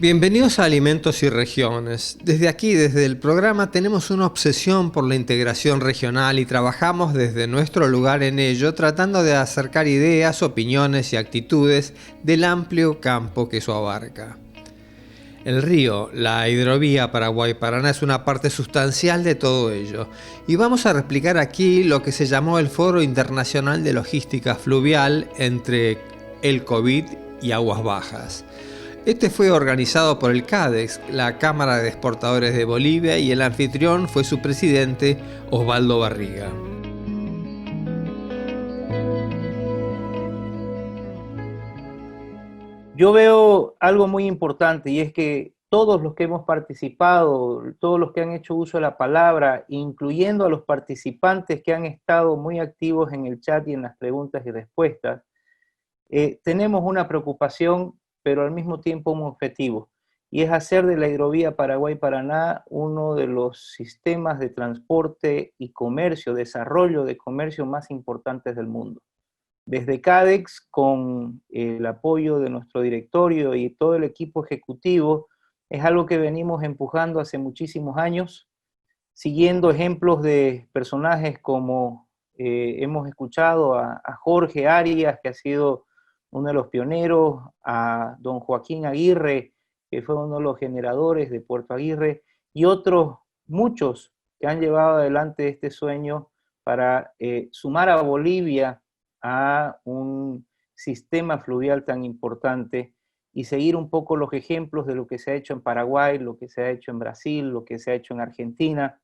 Bienvenidos a Alimentos y Regiones. Desde aquí, desde el programa, tenemos una obsesión por la integración regional y trabajamos desde nuestro lugar en ello, tratando de acercar ideas, opiniones y actitudes del amplio campo que eso abarca. El río, la hidrovía Paraguay-Paraná es una parte sustancial de todo ello, y vamos a replicar aquí lo que se llamó el Foro Internacional de Logística Fluvial entre el COVID y Aguas Bajas. Este fue organizado por el CADEX, la Cámara de Exportadores de Bolivia, y el anfitrión fue su presidente, Osvaldo Barriga. Yo veo algo muy importante y es que todos los que hemos participado, todos los que han hecho uso de la palabra, incluyendo a los participantes que han estado muy activos en el chat y en las preguntas y respuestas, tenemos una preocupación, pero al mismo tiempo un objetivo, y es hacer de la hidrovía Paraguay-Paraná uno de los sistemas de transporte y comercio, desarrollo de comercio más importantes del mundo. Desde CADEX, con el apoyo de nuestro directorio y todo el equipo ejecutivo, es algo que venimos empujando hace muchísimos años, siguiendo ejemplos de personajes como hemos escuchado a Jorge Arias, que ha sido uno de los pioneros, a don Joaquín Aguirre, que fue uno de los generadores de Puerto Aguirre, y otros muchos que han llevado adelante este sueño para sumar a Bolivia a un sistema fluvial tan importante y seguir un poco los ejemplos de lo que se ha hecho en Paraguay, lo que se ha hecho en Brasil, lo que se ha hecho en Argentina.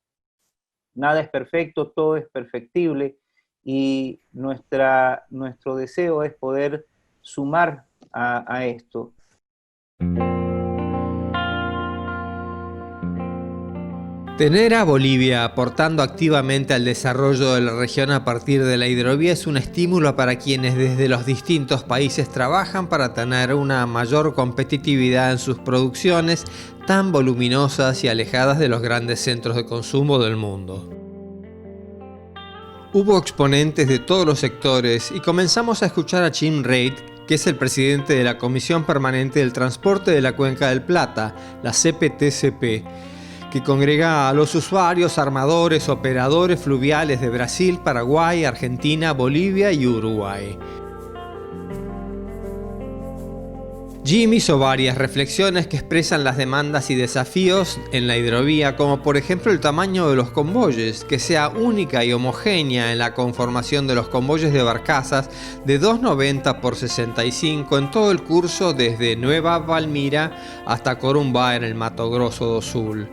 Nada es perfecto, todo es perfectible, y nuestro deseo es poder sumar a esto. Tener a Bolivia aportando activamente al desarrollo de la región a partir de la hidrovía es un estímulo para quienes desde los distintos países trabajan para tener una mayor competitividad en sus producciones tan voluminosas y alejadas de los grandes centros de consumo del mundo. Hubo exponentes de todos los sectores y comenzamos a escuchar a Jim Reid, que es el presidente de la Comisión Permanente del Transporte de la Cuenca del Plata, la CPTCP, que congrega a los usuarios, armadores, operadores fluviales de Brasil, Paraguay, Argentina, Bolivia y Uruguay. Jim hizo varias reflexiones que expresan las demandas y desafíos en la hidrovía, como por ejemplo el tamaño de los convoyes, que sea única y homogénea en la conformación de los convoyes de barcazas de 290 por 65 en todo el curso desde Nueva Palmira hasta Corumbá en el Mato Grosso do Sul.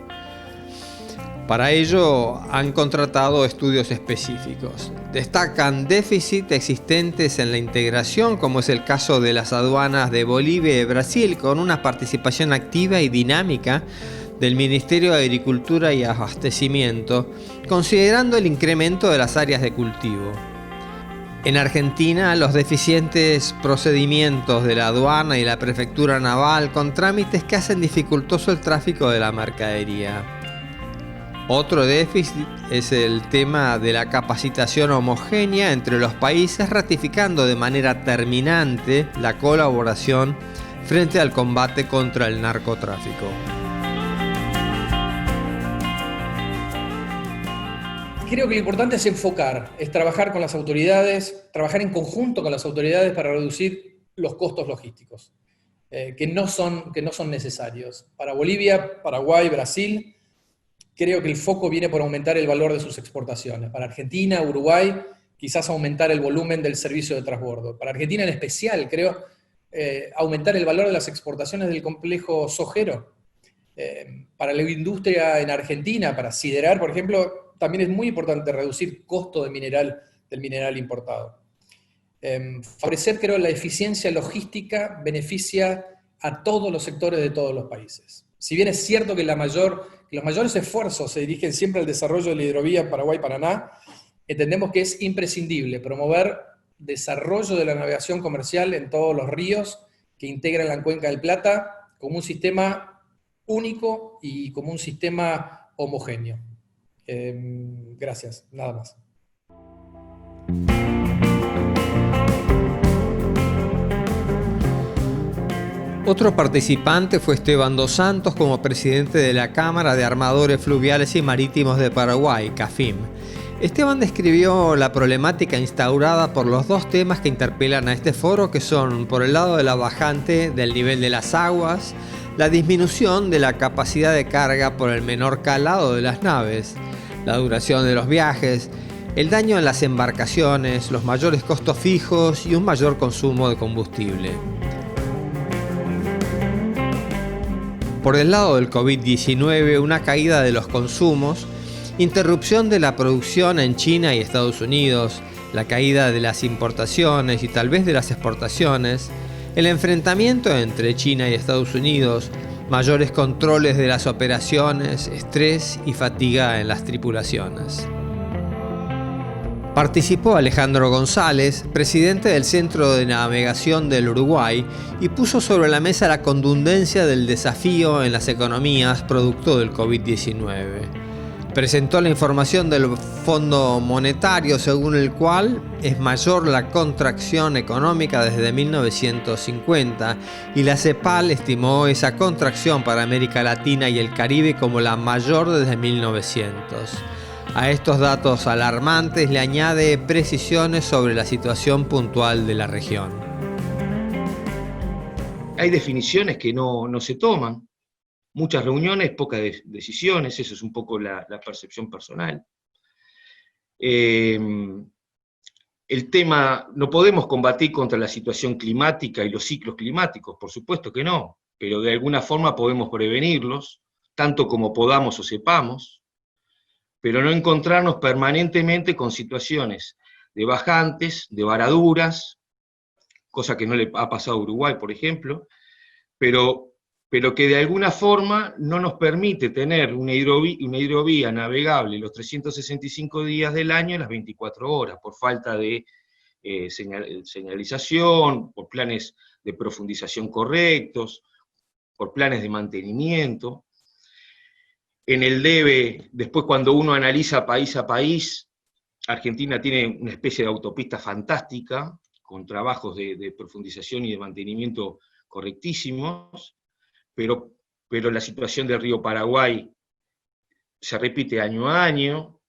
Para ello han contratado estudios específicos. Destacan déficits existentes en la integración, como es el caso de las aduanas de Bolivia y Brasil, con una participación activa y dinámica del Ministerio de Agricultura y Abastecimiento, considerando el incremento de las áreas de cultivo. En Argentina, los deficientes procedimientos de la aduana y la prefectura naval, con trámites que hacen dificultoso el tráfico de la mercadería. Otro déficit es el tema de la capacitación homogénea entre los países, ratificando de manera terminante la colaboración frente al combate contra el narcotráfico. Creo que lo importante es enfocar, es trabajar con las autoridades, trabajar en conjunto con las autoridades para reducir los costos logísticos, que no son necesarios. Para Bolivia, Paraguay, Brasil, creo que el foco viene por aumentar el valor de sus exportaciones. Para Argentina, Uruguay, quizás aumentar el volumen del servicio de transbordo. Para Argentina en especial, creo, aumentar el valor de las exportaciones del complejo sojero. Para la industria en Argentina, para siderar, por ejemplo, también es muy importante reducir costo del mineral importado. Favorecer, creo, la eficiencia logística beneficia a todos los sectores de todos los países. Si bien es cierto que los mayores esfuerzos se dirigen siempre al desarrollo de la hidrovía Paraguay-Paraná, entendemos que es imprescindible promover desarrollo de la navegación comercial en todos los ríos que integran la Cuenca del Plata como un sistema único y como un sistema homogéneo. Gracias, nada más. Otro participante fue Esteban dos Santos como presidente de la Cámara de Armadores Fluviales y Marítimos de Paraguay, CAFIM. Esteban describió la problemática instaurada por los dos temas que interpelan a este foro, que son, por el lado de la bajante del nivel de las aguas, la disminución de la capacidad de carga por el menor calado de las naves, la duración de los viajes, el daño en las embarcaciones, los mayores costos fijos y un mayor consumo de combustible. Por el lado del COVID-19, una caída de los consumos, interrupción de la producción en China y Estados Unidos, la caída de las importaciones y tal vez de las exportaciones, el enfrentamiento entre China y Estados Unidos, mayores controles de las operaciones, estrés y fatiga en las tripulaciones. Participó Alejandro González, presidente del Centro de Navegación del Uruguay, y puso sobre la mesa la contundencia del desafío en las economías producto del COVID-19. Presentó la información del Fondo Monetario, según el cual es mayor la contracción económica desde 1950, y la CEPAL estimó esa contracción para América Latina y el Caribe como la mayor desde 1900. A estos datos alarmantes le añade precisiones sobre la situación puntual de la región. Hay definiciones que no se toman, muchas reuniones, pocas decisiones, eso es un poco la percepción personal. El tema, no podemos combatir contra la situación climática y los ciclos climáticos, por supuesto que no, pero de alguna forma podemos prevenirlos, tanto como podamos o sepamos, pero no encontrarnos permanentemente con situaciones de bajantes, de varaduras, cosa que no le ha pasado a Uruguay, por ejemplo, pero que de alguna forma no nos permite tener una hidrovía navegable los 365 días del año, las 24 horas, por falta de señalización, por planes de profundización correctos, por planes de mantenimiento. En el debe, después cuando uno analiza país a país, Argentina tiene una especie de autopista fantástica, con trabajos de profundización y de mantenimiento correctísimos, pero la situación del río Paraguay se repite año a año.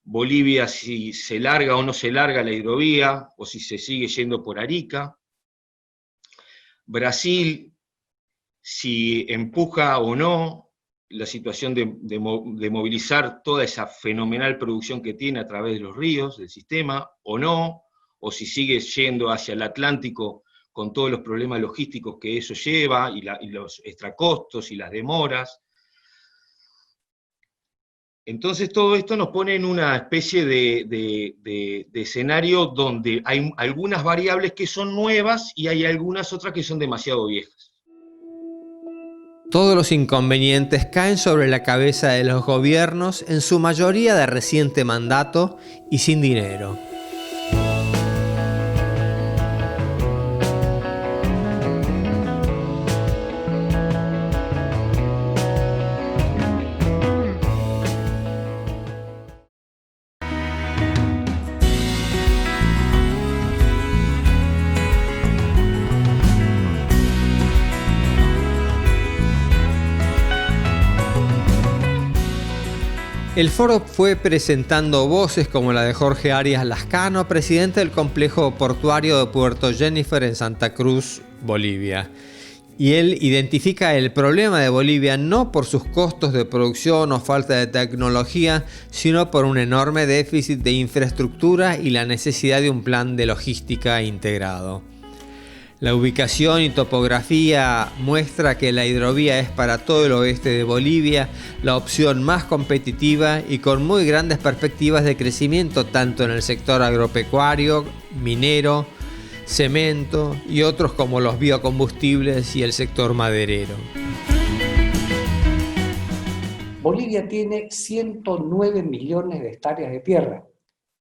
Bolivia, si se larga o no se larga la hidrovía, o si se sigue yendo por Arica. Brasil, si empuja o no la situación de movilizar toda esa fenomenal producción que tiene a través de los ríos, del sistema, o no, o si sigue yendo hacia el Atlántico con todos los problemas logísticos que eso lleva, y los extracostos y las demoras. Entonces todo esto nos pone en una especie de escenario donde hay algunas variables que son nuevas y hay algunas otras que son demasiado viejas. Todos los inconvenientes caen sobre la cabeza de los gobiernos, en su mayoría de reciente mandato y sin dinero. El foro fue presentando voces como la de Jorge Arias Lascano, presidente del complejo portuario de Puerto Jennifer en Santa Cruz, Bolivia. Y él identifica el problema de Bolivia no por sus costos de producción o falta de tecnología, sino por un enorme déficit de infraestructura y la necesidad de un plan de logística integrado. La ubicación y topografía muestra que la hidrovía es para todo el oeste de Bolivia la opción más competitiva y con muy grandes perspectivas de crecimiento tanto en el sector agropecuario, minero, cemento y otros como los biocombustibles y el sector maderero. Bolivia tiene 109 millones de hectáreas de tierra,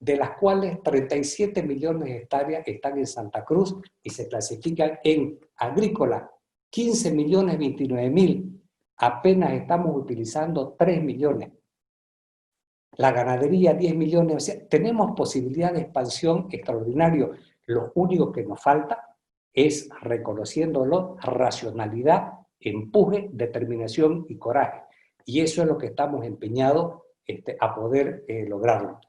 de las cuales 37 millones de hectáreas están en Santa Cruz y se clasifican en agrícola, 15 millones 29 mil, apenas estamos utilizando 3 millones. La ganadería 10 millones, o sea, tenemos posibilidad de expansión extraordinario. Lo único que nos falta es reconociéndolo, racionalidad, empuje, determinación y coraje. Y eso es lo que estamos empeñados a poder lograrlo.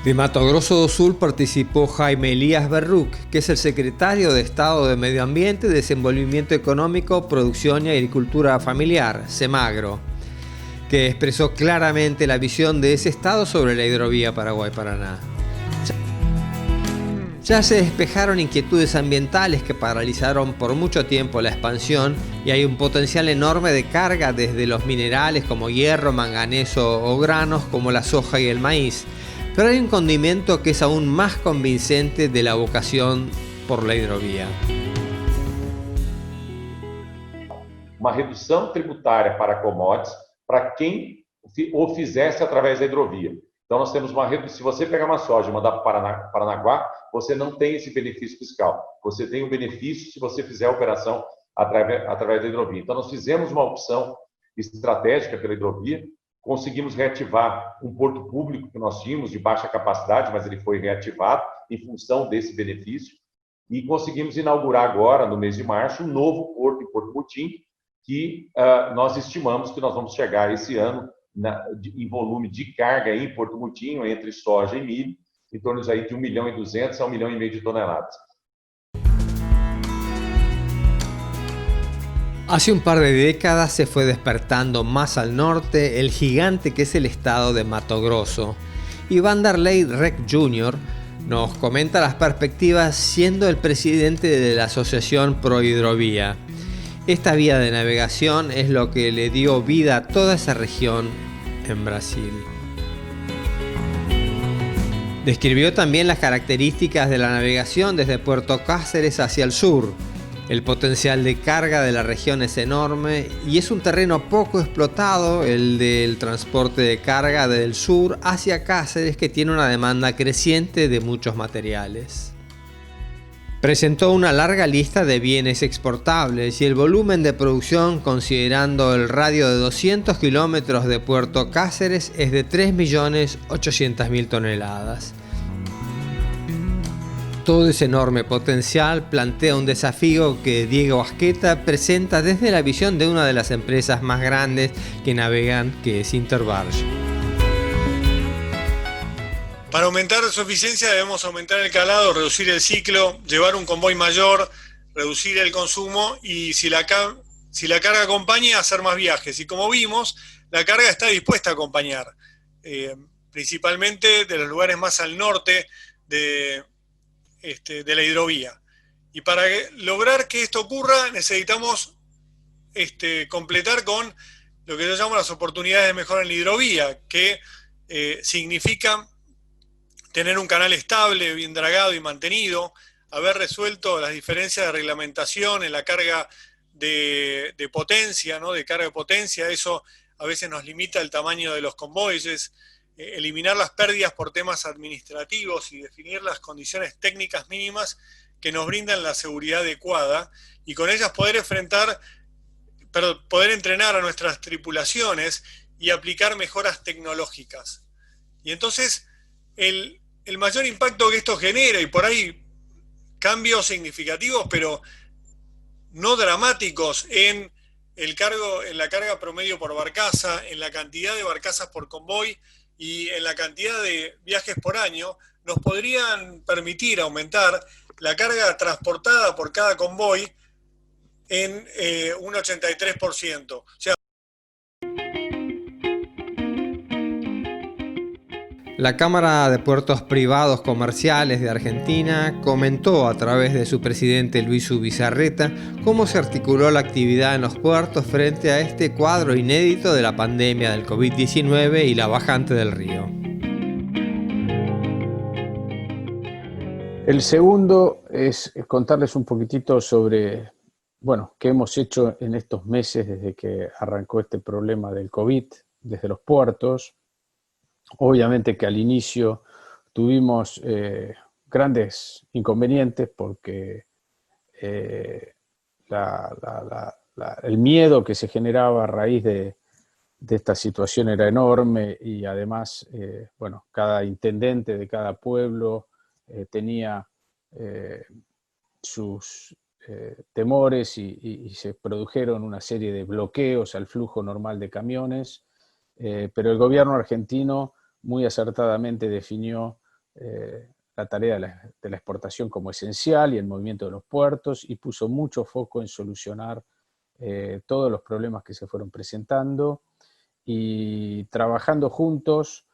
De Mato Grosso do Sul participó Jaime Elías Berruc, que es el secretario de Estado de Medio Ambiente, Desenvolvimiento Económico, Producción y Agricultura Familiar, Semagro, que expresó claramente la visión de ese Estado sobre la hidrovía Paraguay-Paraná. Ya se despejaron inquietudes ambientales que paralizaron por mucho tiempo la expansión y hay un potencial enorme de carga desde los minerales como hierro, manganeso o granos como la soja y el maíz. Pero hay un condimento que es aún más convincente de la vocación por la hidrovía. Uma redução tributária para commodities para quem o fizesse através da hidrovia. Então nós temos uma redução. Se você pegar uma soja e mandar para Paranaguá, você não tem esse benefício fiscal. Você tem o benefício se você fizer a operação através da hidrovia. Então nós fizemos uma opção estratégica pela hidrovia. Conseguimos reativar um porto público que nós tínhamos de baixa capacidade, mas ele foi reativado em função desse benefício. E conseguimos inaugurar agora, no mês de março, um novo porto em Porto Mutim, que nós estimamos que nós vamos chegar esse ano em volume de carga aí em Porto Mutim, entre soja e milho, em torno aí de 1,2 milhões a 1,5 milhões de toneladas. Hace un par de décadas se fue despertando más al norte el gigante que es el estado de Mato Grosso. Y Vanderlei Rek Jr. nos comenta las perspectivas siendo el presidente de la Asociación Pro Hidrovía. Esta vía de navegación es lo que le dio vida a toda esa región en Brasil. Describió también las características de la navegación desde Puerto Cáceres hacia el sur. El potencial de carga de la región es enorme y es un terreno poco explotado el del transporte de carga del sur hacia Cáceres, que tiene una demanda creciente de muchos materiales. Presentó una larga lista de bienes exportables y el volumen de producción, considerando el radio de 200 kilómetros de Puerto Cáceres, es de 3.800.000 toneladas. Todo ese enorme potencial plantea un desafío que Diego Asqueta presenta desde la visión de una de las empresas más grandes que navegan, que es Interbarge. Para aumentar su eficiencia debemos aumentar el calado, reducir el ciclo, llevar un convoy mayor, reducir el consumo y si la carga acompaña, hacer más viajes. Y como vimos, la carga está dispuesta a acompañar, principalmente de los lugares más al norte de la hidrovía. Y para lograr que esto ocurra necesitamos completar con lo que yo llamo las oportunidades de mejora en la hidrovía, que significa tener un canal estable, bien dragado y mantenido, haber resuelto las diferencias de reglamentación en la carga de potencia, ¿no? De carga de potencia. Eso a veces nos limita el tamaño de los convoyes, eliminar las pérdidas por temas administrativos y definir las condiciones técnicas mínimas que nos brindan la seguridad adecuada y con ellas poder entrenar a nuestras tripulaciones y aplicar mejoras tecnológicas. Y entonces el mayor impacto que esto genera, y por ahí cambios significativos pero no dramáticos en la carga promedio por barcaza, en la cantidad de barcazas por convoy y en la cantidad de viajes por año, nos podrían permitir aumentar la carga transportada por cada convoy en un 83%. O sea, la Cámara de Puertos Privados Comerciales de Argentina comentó a través de su presidente Luis Ubizarreta cómo se articuló la actividad en los puertos frente a este cuadro inédito de la pandemia del COVID-19 y la bajante del río. El segundo es contarles un poquitito sobre, qué hemos hecho en estos meses desde que arrancó este problema del COVID, desde los puertos. Obviamente que al inicio tuvimos grandes inconvenientes porque el miedo que se generaba a raíz de esta situación era enorme y además, cada intendente de cada pueblo tenía sus temores y se produjeron una serie de bloqueos al flujo normal de camiones, pero el gobierno argentino muy acertadamente definió la tarea de la exportación como esencial y el movimiento de los puertos, y puso mucho foco en solucionar todos los problemas que se fueron presentando, y trabajando juntos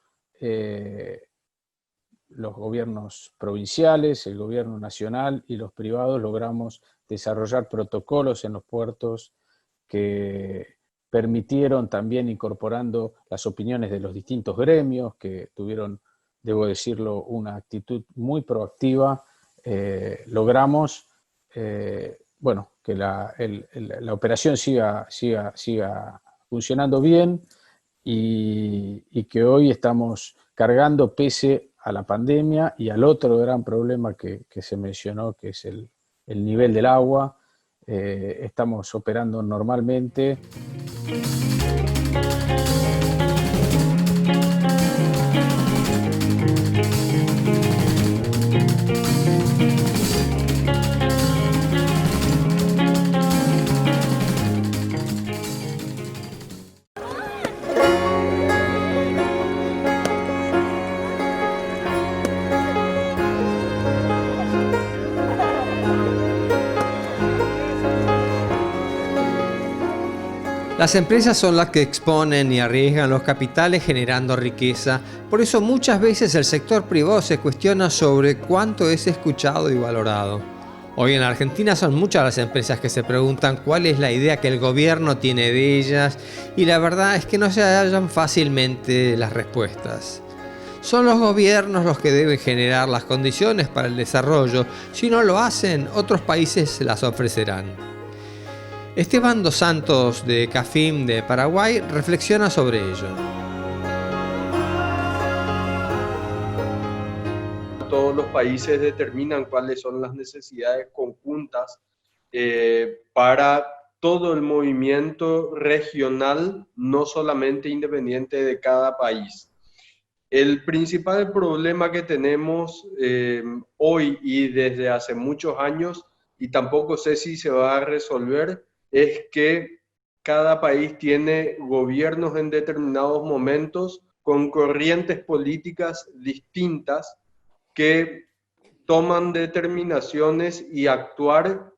los gobiernos provinciales, el gobierno nacional y los privados logramos desarrollar protocolos en los puertos que permitieron también, incorporando las opiniones de los distintos gremios que tuvieron, debo decirlo, una actitud muy proactiva, logramos bueno, que la operación siga funcionando bien, y que hoy estamos cargando pese a la pandemia y al otro gran problema que se mencionó, que es el nivel del agua. Estamos operando normalmente. Las empresas son las que exponen y arriesgan los capitales generando riqueza. Por eso muchas veces el sector privado se cuestiona sobre cuánto es escuchado y valorado. Hoy en Argentina son muchas las empresas que se preguntan cuál es la idea que el gobierno tiene de ellas, y la verdad es que no se hallan fácilmente las respuestas. Son los gobiernos los que deben generar las condiciones para el desarrollo. Si no lo hacen, otros países se las ofrecerán. Esteban Dos Santos de CAFIM de Paraguay reflexiona sobre ello. Todos los países determinan cuáles son las necesidades conjuntas para todo el movimiento regional, no solamente independiente de cada país. El principal problema que tenemos hoy y desde hace muchos años, y tampoco sé si se va a resolver, es que cada país tiene gobiernos en determinados momentos con corrientes políticas distintas que toman determinaciones y actuar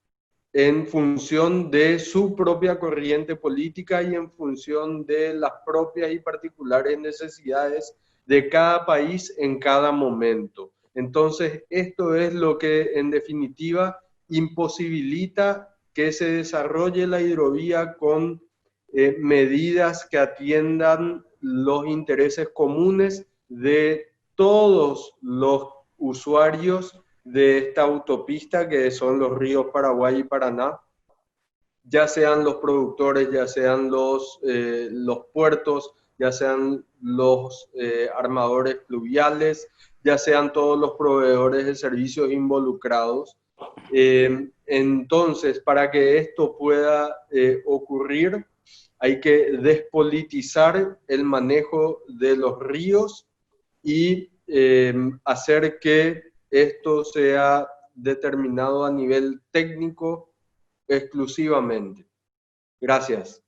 en función de su propia corriente política y en función de las propias y particulares necesidades de cada país en cada momento. Entonces, esto es lo que en definitiva imposibilita que se desarrolle la hidrovía con medidas que atiendan los intereses comunes de todos los usuarios de esta autopista, que son los ríos Paraguay y Paraná, ya sean los productores, ya sean los puertos, ya sean los armadores fluviales, ya sean todos los proveedores de servicios involucrados. Entonces, para que esto pueda ocurrir, hay que despolitizar el manejo de los ríos y hacer que esto sea determinado a nivel técnico exclusivamente. Gracias.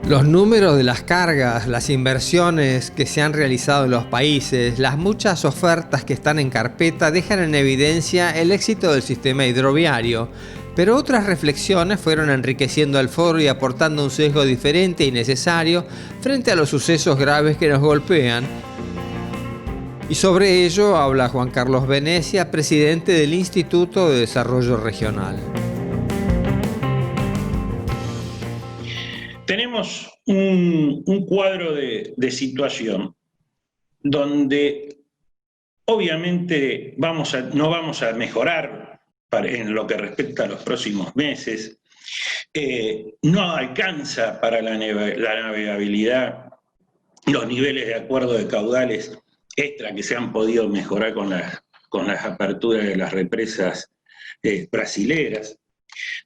Los números de las cargas, las inversiones que se han realizado en los países, las muchas ofertas que están en carpeta dejan en evidencia el éxito del sistema hidroviario, pero otras reflexiones fueron enriqueciendo el foro y aportando un sesgo diferente y necesario frente a los sucesos graves que nos golpean. Y sobre ello habla Juan Carlos Venecia, presidente del Instituto de Desarrollo Regional. Tenemos un cuadro de situación donde obviamente no vamos a mejorar en lo que respecta a los próximos meses. No alcanza para la navegabilidad los niveles de acuerdo de caudales extra que se han podido mejorar con las aperturas de las represas brasileras.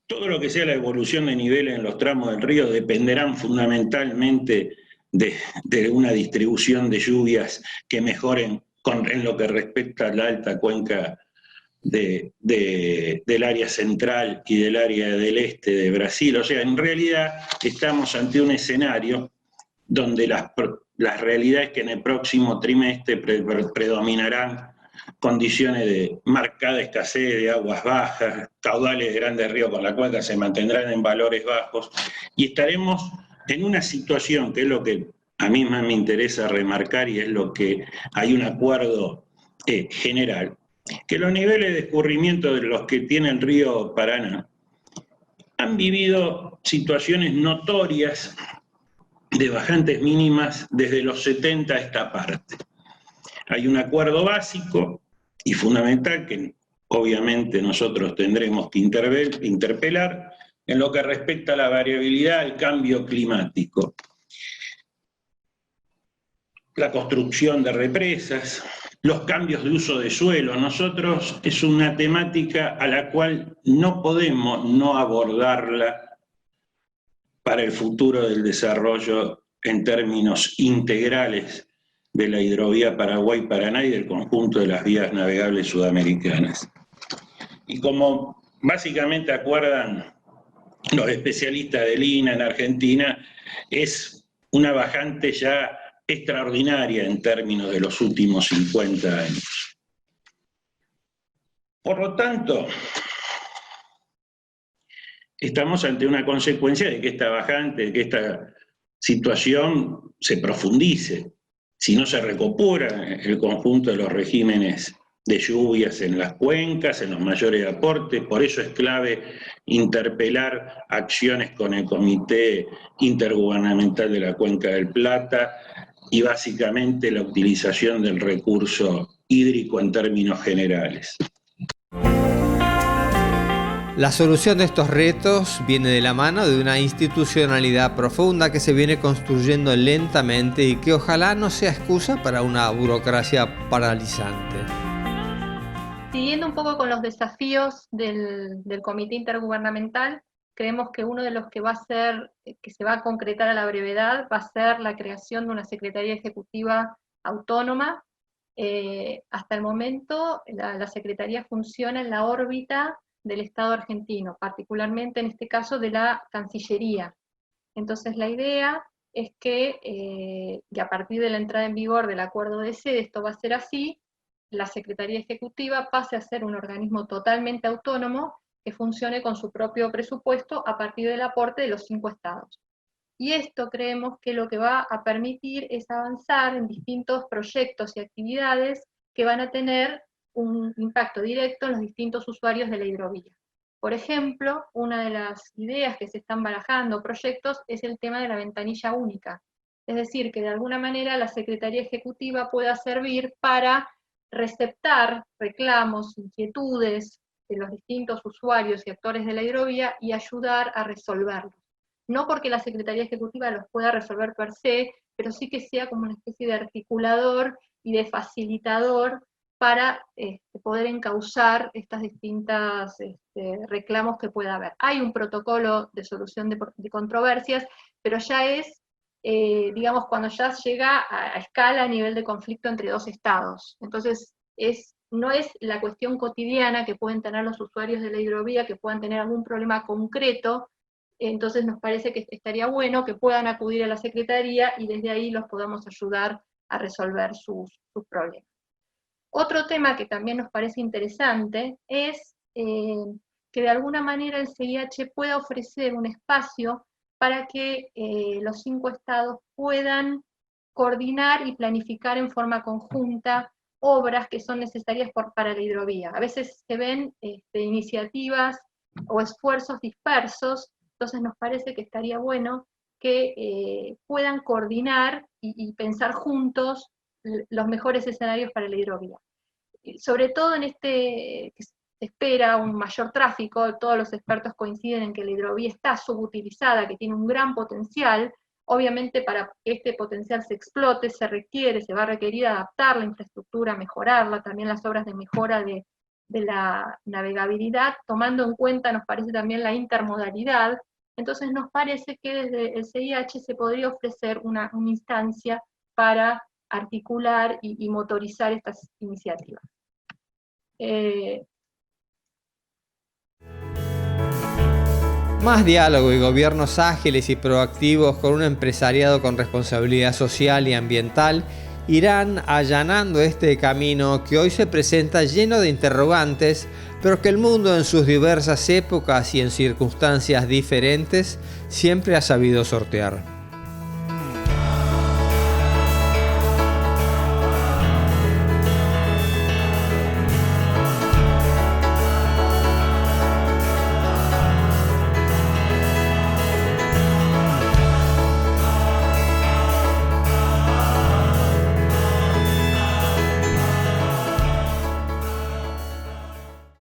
Todo lo que sea la evolución de niveles en los tramos del río dependerán fundamentalmente de una distribución de lluvias que mejoren en lo que respecta a la alta cuenca del área central y del área del este de Brasil. O sea, en realidad estamos ante un escenario donde las realidades que en el próximo trimestre predominarán condiciones de marcada escasez de aguas bajas, caudales de grandes ríos con la cuenca se mantendrán en valores bajos, y estaremos en una situación que es lo que a mí más me interesa remarcar, y es lo que hay un acuerdo general, que los niveles de escurrimiento de los que tiene el río Paraná han vivido situaciones notorias de bajantes mínimas desde los 70 a esta parte. Hay un acuerdo básico y fundamental que obviamente nosotros tendremos que interpelar en lo que respecta a la variabilidad al cambio climático. La construcción de represas, los cambios de uso de suelo. Nosotros es una temática a la cual no podemos no abordarla para el futuro del desarrollo en términos integrales de la hidrovía Paraguay-Paraná y del conjunto de las vías navegables sudamericanas. Y como básicamente acuerdan los especialistas del INA en Argentina, es una bajante ya extraordinaria en términos de los últimos 50 años. Por lo tanto, estamos ante una consecuencia de que esta bajante, de que esta situación se profundice, si no se recupera el conjunto de los regímenes de lluvias en las cuencas, en los mayores aportes. Por eso es clave interpelar acciones con el Comité Intergubernamental de la Cuenca del Plata y básicamente la utilización del recurso hídrico en términos generales. La solución de estos retos viene de la mano de una institucionalidad profunda que se viene construyendo lentamente y que ojalá no sea excusa para una burocracia paralizante. Siguiendo un poco con los desafíos del Comité Intergubernamental, creemos que uno de los que se va a concretar a la brevedad, va a ser la creación de una Secretaría Ejecutiva autónoma. Hasta el momento, la Secretaría funciona en la órbita del Estado argentino, particularmente en este caso de la Cancillería. Entonces la idea es que, y a partir de la entrada en vigor del acuerdo de sede, esto va a ser así, la Secretaría Ejecutiva pase a ser un organismo totalmente autónomo que funcione con su propio presupuesto a partir del aporte de los 5 estados. Y esto creemos que lo que va a permitir es avanzar en distintos proyectos y actividades que van a tener un impacto directo en los distintos usuarios de la hidrovía. Por ejemplo, una de las ideas que se están barajando, proyectos, es el tema de la ventanilla única. Es decir, que de alguna manera la Secretaría Ejecutiva pueda servir para receptar reclamos, inquietudes de los distintos usuarios y actores de la hidrovía y ayudar a resolverlos. No porque la Secretaría Ejecutiva los pueda resolver per se, pero sí que sea como una especie de articulador y de facilitador para poder encauzar estas distintas reclamos que pueda haber. Hay un protocolo de solución de controversias, pero ya es, digamos, cuando ya llega a escala a nivel de conflicto entre 2 estados. Entonces, no es la cuestión cotidiana que pueden tener los usuarios de la hidrovía, que puedan tener algún problema concreto. Entonces nos parece que estaría bueno que puedan acudir a la Secretaría y desde ahí los podamos ayudar a resolver sus problemas. Otro tema que también nos parece interesante es que de alguna manera el CIH pueda ofrecer un espacio para que los 5 estados puedan coordinar y planificar en forma conjunta obras que son necesarias para la hidrovía. A veces se ven iniciativas o esfuerzos dispersos, entonces nos parece que estaría bueno que puedan coordinar y pensar juntos los mejores escenarios para la hidrovía. Sobre todo en que se espera un mayor tráfico, todos los expertos coinciden en que la hidrovía está subutilizada, que tiene un gran potencial. Obviamente para que este potencial se explote se va a requerir adaptar la infraestructura, mejorarla, también las obras de mejora de la navegabilidad, tomando en cuenta, nos parece también la intermodalidad, Entonces nos parece que desde el CIH se podría ofrecer una instancia para articular y motorizar estas iniciativas. Más diálogo y gobiernos ágiles y proactivos con un empresariado con responsabilidad social y ambiental irán allanando este camino que hoy se presenta lleno de interrogantes, pero que el mundo en sus diversas épocas y en circunstancias diferentes siempre ha sabido sortear.